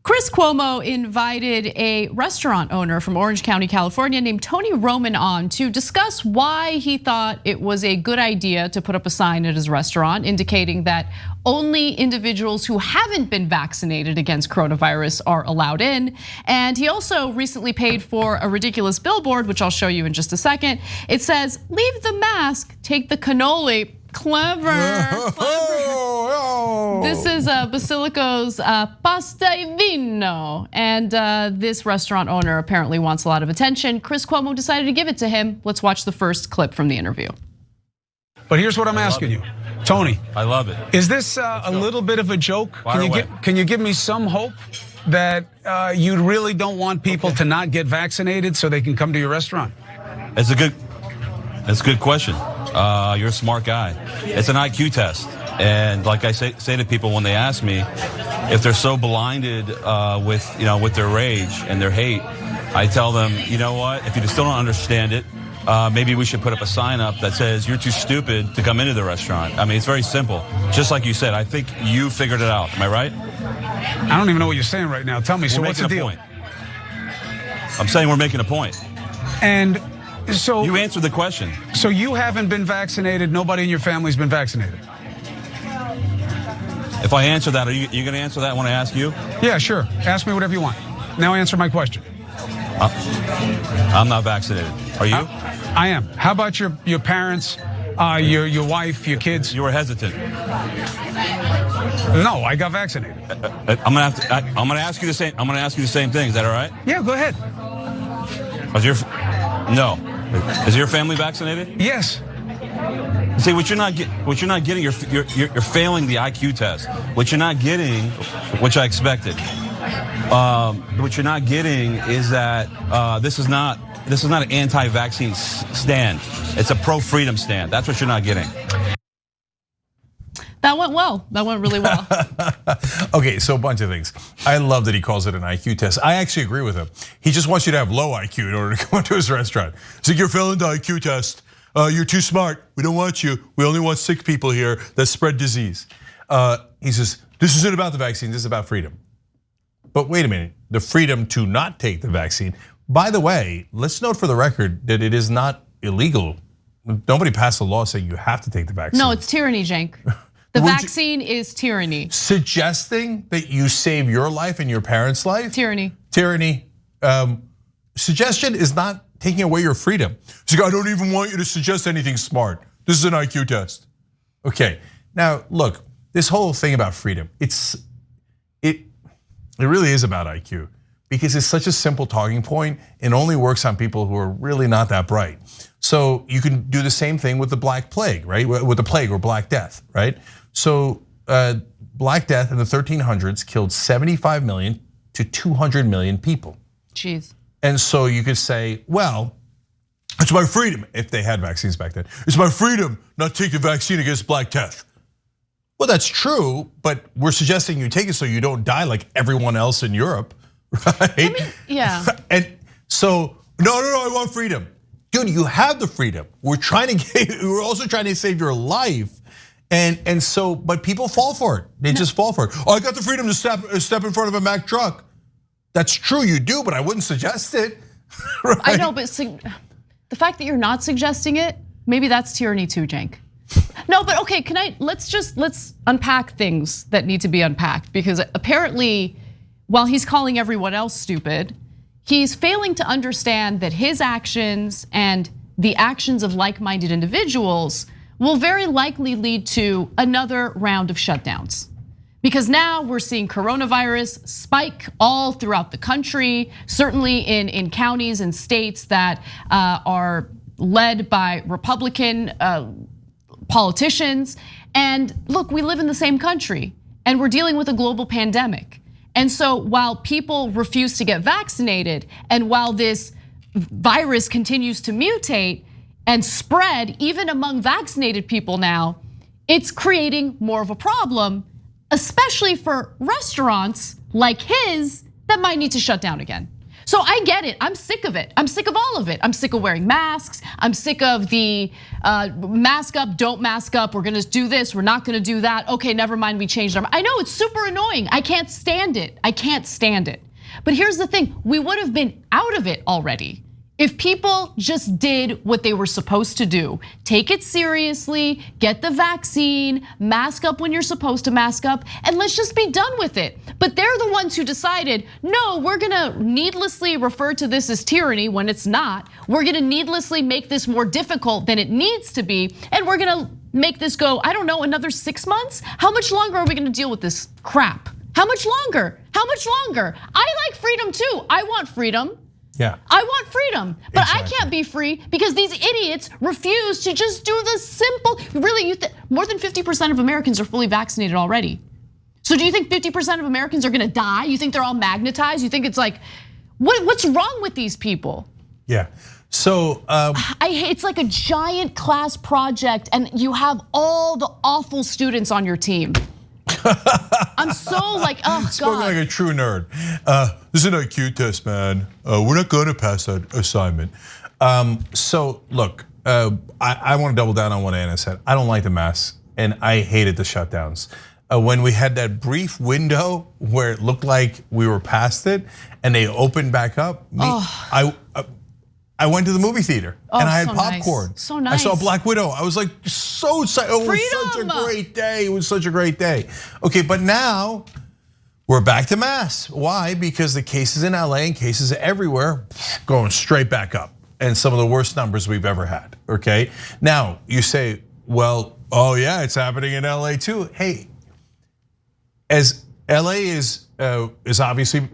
Chris Cuomo invited a restaurant owner from Orange County, California named Tony Roman on to discuss why he thought it was a good idea to put up a sign at his restaurant indicating that only individuals who haven't been vaccinated against coronavirus are allowed in. And he also recently paid for a ridiculous billboard, which I'll show you in just a second. It says, "Leave the mask, take the cannoli." Clever. This is Basilico's Pasta e Vino, and this restaurant owner apparently wants a lot of attention. Chris Cuomo decided to give it to him. Let's watch the first clip from the interview. But here's what I'm asking you, Tony. I love it. Is this a little bit of a joke? Can you give me some hope that you really don't want people to not get vaccinated so they can come to your restaurant? It's a good question. You're a smart guy. It's an IQ test. And like I say to people when they ask me, if they're so blinded with their rage and their hate, I tell them, you know what, if you still don't understand it, maybe we should put up a sign up that says you're too stupid to come into the restaurant. I mean, it's very simple. Just like you said, I think you figured it out. Am I right? I don't even know what you're saying right now. Tell me, so what's the deal? Point. I'm saying we're making a point. And so you answered the question. So you haven't been vaccinated, nobody in your family's been vaccinated? If I answer that, are you going to answer that when I ask you? Yeah, sure. Ask me whatever you want. Now answer my question. I'm not vaccinated. Are you? I am. How about your parents, your wife, your kids? You were hesitant. No, I got vaccinated. I'm going to ask you the same. I'm going to ask you the same thing. Is that all right? Yeah, go ahead. No. Is your family vaccinated? Yes. See, what you're not getting, you're failing the IQ test. What you're not getting, which I expected, what you're not getting is that this is not an anti-vaccine stand. It's a pro-freedom stand. That's what you're not getting. That went well. That went really well. Okay, so a bunch of things. I love that he calls it an IQ test. I actually agree with him. He just wants you to have low IQ in order to go into his restaurant. He's like, you're failing the IQ test. You're too smart. We don't want you. We only want sick people here that spread disease. He says, this isn't about the vaccine, this is about freedom. But wait a minute, the freedom to not take the vaccine. By the way, let's note for the record that it is not illegal. Nobody passed a law saying you have to take the vaccine. No, it's tyranny, Cenk. The vaccine is tyranny. Suggesting that you save your life and your parents' life? Tyranny. Tyranny. Suggestion is not taking away your freedom. He's like, I don't even want you to suggest anything smart. This is an IQ test. Okay, now look, this whole thing about freedom, it really is about IQ because it's such a simple talking point and only works on people who are really not that bright. So you can do the same thing with the Black Plague, right? With the plague or Black Death, right? So Black Death in the 1300s killed 75 million to 200 million people. Jeez. And so you could say, well, it's my freedom, if they had vaccines back then. It's my freedom not to take the vaccine against Black Death. Well, that's true, but we're suggesting you take it so you don't die like everyone else in Europe, right? Yeah. And so, no, I want freedom. Dude, you have the freedom. We're also trying to save your life. And so, but people fall for it. They just fall for it. Oh, I got the freedom to step in front of a Mack truck. That's true, you do, but I wouldn't suggest it. Right? I know, but the fact that you're not suggesting it, maybe that's tyranny too, Cenk. No, but okay, let's unpack things that need to be unpacked because apparently, while he's calling everyone else stupid, he's failing to understand that his actions and the actions of like-minded individuals will very likely lead to another round of shutdowns. Because now we're seeing coronavirus spike all throughout the country, certainly in counties and states that are led by Republican politicians. And look, we live in the same country and we're dealing with a global pandemic. And so while people refuse to get vaccinated and while this virus continues to mutate and spread even among vaccinated people now, it's creating more of a problem, especially for restaurants like his that might need to shut down again. So I get it. I'm sick of it. I'm sick of all of it. I'm sick of wearing masks. I'm sick of the mask up, don't mask up. We're gonna do this. We're not gonna do that. Okay, never mind. We changed our mind. I know it's super annoying. I can't stand it. I can't stand it. But here's the thing. We would have been out of it already if people just did what they were supposed to do. Take it seriously, get the vaccine, mask up when you're supposed to mask up, and let's just be done with it. But they're the ones who decided, no, we're gonna needlessly refer to this as tyranny when it's not. We're gonna needlessly make this more difficult than it needs to be, and we're gonna make this go, I don't know, another 6 months? How much longer are we gonna deal with this crap? How much longer? How much longer? I like freedom too. I want freedom. Yeah. I want freedom, but Exactly. I can't be free because these idiots refuse to just do the simple. Really, more than 50% of Americans are fully vaccinated already. So do you think 50% of Americans are gonna die? You think they're all magnetized? You think it's like, what's wrong with these people? Yeah. So it's like a giant class project, and you have all the awful students on your team. I'm so like, oh spoken God. like a true nerd. This is an IQ test, man. We're not gonna pass that assignment. So look, I want to double down on what Anna said. I don't like the masks, and I hated the shutdowns. When we had that brief window where it looked like we were past it, and they opened back up, I went to the movie theater and I had so popcorn. Nice. So nice. I saw Black Widow. I was like so excited. It was such a great day. It was such a great day. Okay, but now we're back to masks. Why? Because the cases in LA and cases everywhere going straight back up, and some of the worst numbers we've ever had. Okay, now you say, well, oh yeah, it's happening in LA too. Hey, as LA is obviously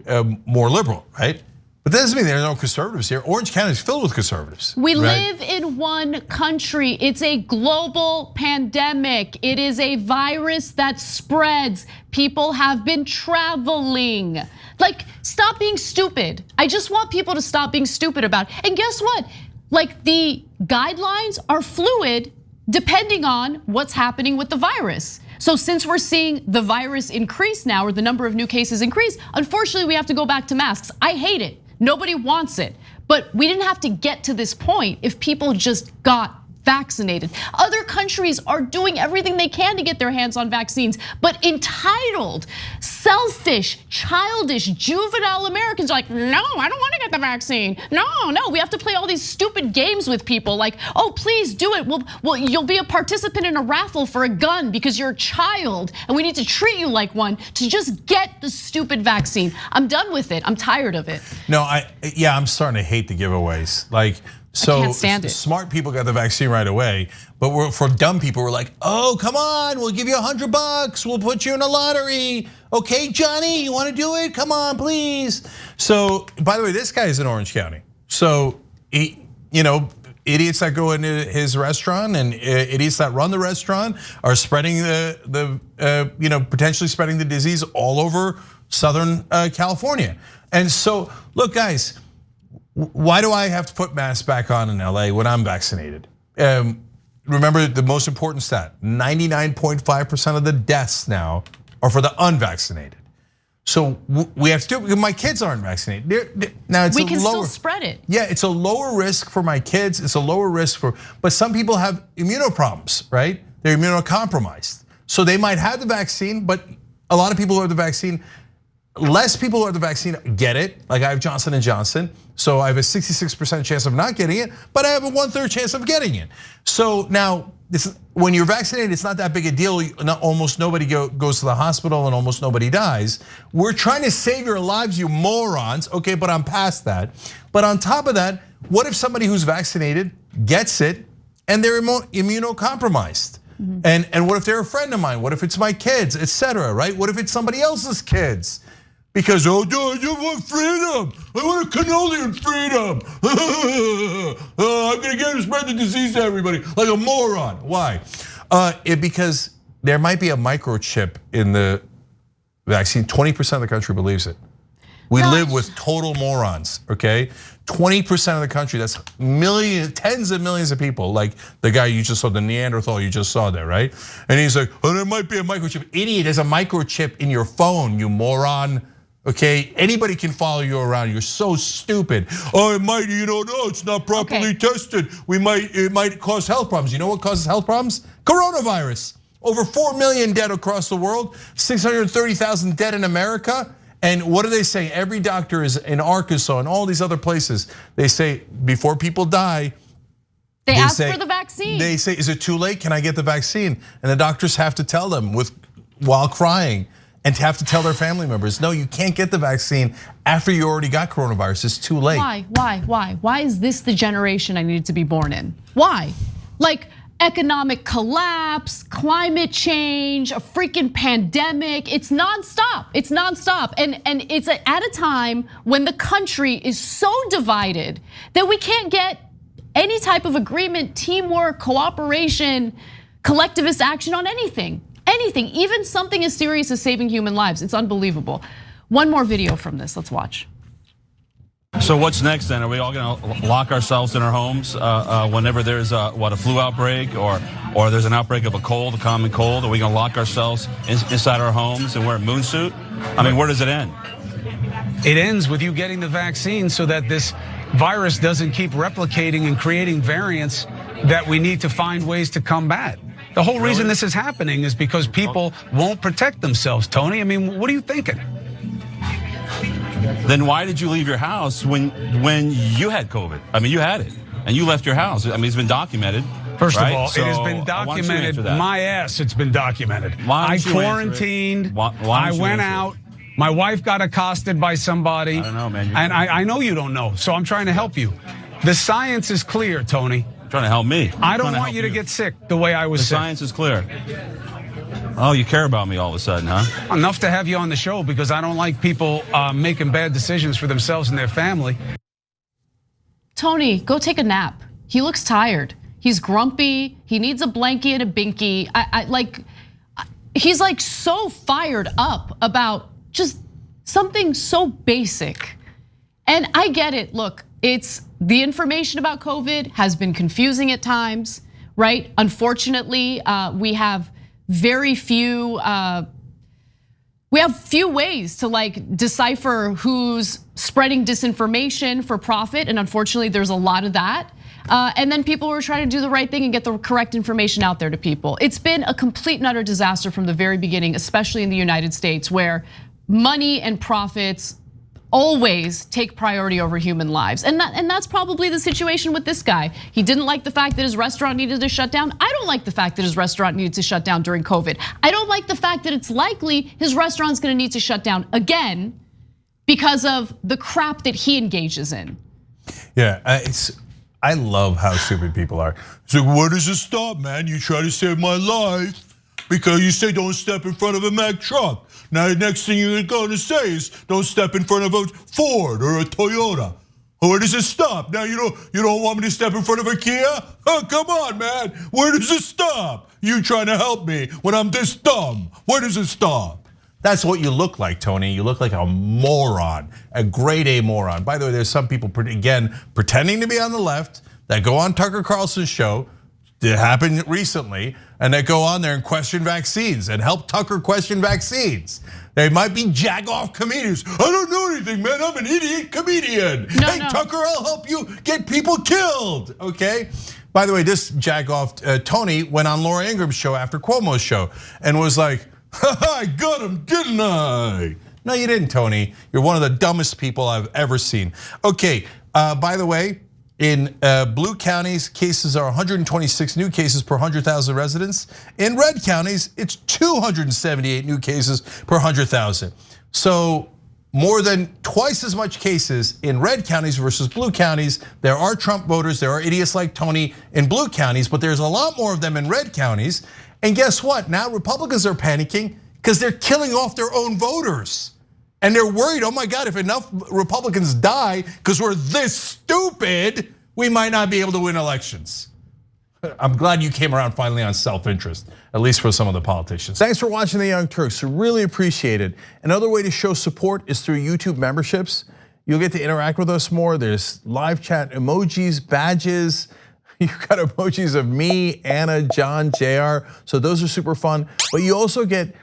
more liberal, right? But that doesn't mean there are no conservatives here. Orange County is filled with conservatives. We live in one country. It's a global pandemic. It is a virus that spreads. People have been traveling. Like, stop being stupid. I just want people to stop being stupid about it. And guess what? Like, the guidelines are fluid depending on what's happening with the virus. So since we're seeing the virus increase now, or the number of new cases increase, unfortunately we have to go back to masks. I hate it. Nobody wants it, but we didn't have to get to this point if people just got vaccinated. Other countries are doing everything they can to get their hands on vaccines, but entitled, selfish, childish, juvenile Americans are like, no, I don't want to get the vaccine. No, we have to play all these stupid games with people like, oh, please do it. Well, you'll be a participant in a raffle for a gun because you're a child and we need to treat you like one to just get the stupid vaccine. I'm done with it. I'm tired of it. No, I'm starting to hate the giveaways. Like, so I can't stand it. Smart people got the vaccine right away, but for dumb people, we're like, oh, come on, we'll give you $100, we'll put you in a lottery. Okay, Johnny, you want to do it? Come on, please. So, by the way, this guy is in Orange County. So, idiots that go into his restaurant and idiots that run the restaurant are spreading potentially spreading the disease all over Southern California. And so, look, guys. Why do I have to put masks back on in LA when I'm vaccinated? Remember the most important stat, 99.5% of the deaths now are for the unvaccinated. So we have to do it because my kids aren't vaccinated. Now it's we can still spread it. Yeah, it's a lower risk for my kids. It's a lower risk but some people have immunoproblems, right? They're immunocompromised. So they might have the vaccine, but a lot of people who have the vaccine, less people who have the vaccine get it. Like I have Johnson & Johnson. So I have a 66% chance of not getting it, but I have a 1/3 chance of getting it. So now, when you're vaccinated, it's not that big a deal. Almost nobody goes to the hospital and almost nobody dies. We're trying to save your lives, you morons. Okay, but I'm past that. But on top of that, what if somebody who's vaccinated gets it and they're immunocompromised? And what if they're a friend of mine? What if it's my kids, etc., right? What if it's somebody else's kids? Because, oh, you want freedom. I want a cannoli and freedom. I'm gonna get to spread the disease to everybody like a moron. Why? Because there might be a microchip in the vaccine. 20% of the country believes it. We live with total morons, okay? 20% of the country, that's millions, tens of millions of people, like the guy you just saw, the Neanderthal you just saw there, right? And he's like, oh, there might be a microchip. Idiot, there's a microchip in your phone, you moron. Okay, anybody can follow you around. You're so stupid. Oh, it might, no, it's not properly tested. It might cause health problems. You know what causes health problems? Coronavirus. Over 4 million dead across the world, 630,000 dead in America. And what do they say? Every doctor is in Arkansas and all these other places. They say before people die, they ask for the vaccine. They say, is it too late? Can I get the vaccine? And the doctors have to tell them while crying. And have to tell their family members, no, you can't get the vaccine after you already got coronavirus. It's too late. Why is this the generation I needed to be born in? Why? Like economic collapse, climate change, a freaking pandemic. It's nonstop. It's nonstop. And it's at a time when the country is so divided that we can't get any type of agreement, teamwork, cooperation, collectivist action on anything. Anything, even something as serious as saving human lives. It's unbelievable. One more video from this, let's watch. So what's next then? Are we all gonna lock ourselves in our homes whenever there's a flu outbreak or there's an outbreak of a common cold? Are we gonna lock ourselves inside our homes and wear a moon suit? I mean, where does it end? It ends with you getting the vaccine so that this virus doesn't keep replicating and creating variants that we need to find ways to combat. The whole reason this is happening is because people won't protect themselves, Tony. I mean, what are you thinking? Then why did you leave your house when you had COVID? I mean, you had it and you left your house. I mean, it's been documented. First of all, it has been documented. My ass, it's been documented. I quarantined. I went out. My wife got accosted by somebody. I don't know, man. And I know you don't know, so I'm trying to help you. The science is clear, Tony. Trying to help me. I don't want you to get sick the way I was sick. The science is clear. Oh, you care about me all of a sudden, huh? Enough to have you on the show because I don't like people making bad decisions for themselves and their family. Tony, go take a nap. He looks tired. He's grumpy. He needs a blankie and a binky. He's like so fired up about just something so basic. And I get it. Look, it's the information about COVID has been confusing at times, right? Unfortunately, we have very few. We have few ways to like decipher who's spreading disinformation for profit, and unfortunately, there's a lot of that. And then people are trying to do the right thing and get the correct information out there to people. It's been a complete and utter disaster from the very beginning, especially in the United States, where money and profits always take priority over human lives. And that's probably the situation with this guy. He didn't like the fact that his restaurant needed to shut down. I don't like the fact that his restaurant needed to shut down during COVID. I don't like the fact that it's likely his restaurant's gonna need to shut down again because of the crap that he engages in. Yeah, I love how stupid people are. It's like, where does it stop, man? You try to save my life because you say don't step in front of a Mack truck. Now the next thing you're gonna say is don't step in front of a Ford or a Toyota. Where does it stop? Now you don't want me to step in front of a Kia? Oh, come on, man. Where does it stop? You trying to help me when I'm this dumb. Where does it stop? That's what you look like, Tony. You look like a moron, a grade A moron. By the way, there's some people, again, pretending to be on the left that go on Tucker Carlson's show. It happened recently, and they go on there and question vaccines and help Tucker question vaccines. They might be jagoff comedians. I don't know anything, man. I'm an idiot comedian. Hey, Tucker, I'll help you get people killed. Okay. By the way, this jagoff Tony went on Laura Ingram's show after Cuomo's show and was like, I got him, didn't I? No, you didn't, Tony. You're one of the dumbest people I've ever seen. Okay, by the way, in blue counties, cases are 126 new cases per 100,000 residents. In red counties, it's 278 new cases per 100,000. So more than twice as much cases in red counties versus blue counties. There are Trump voters, there are idiots like Tony in blue counties, but there's a lot more of them in red counties. And guess what? Now Republicans are panicking because they're killing off their own voters. And they're worried, oh my God, if enough Republicans die because we're this stupid, we might not be able to win elections. I'm glad you came around finally on self-interest, at least for some of the politicians. Thanks for watching The Young Turks, really appreciate it. Another way to show support is through YouTube memberships. You'll get to interact with us more. There's live chat emojis, badges. You've got emojis of me, Anna, John, JR. So those are super fun. But you also get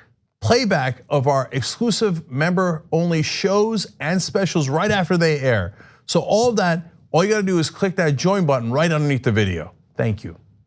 playback of our exclusive member-only shows and specials right after they air. So all of that, all you gotta do is click that join button right underneath the video. Thank you.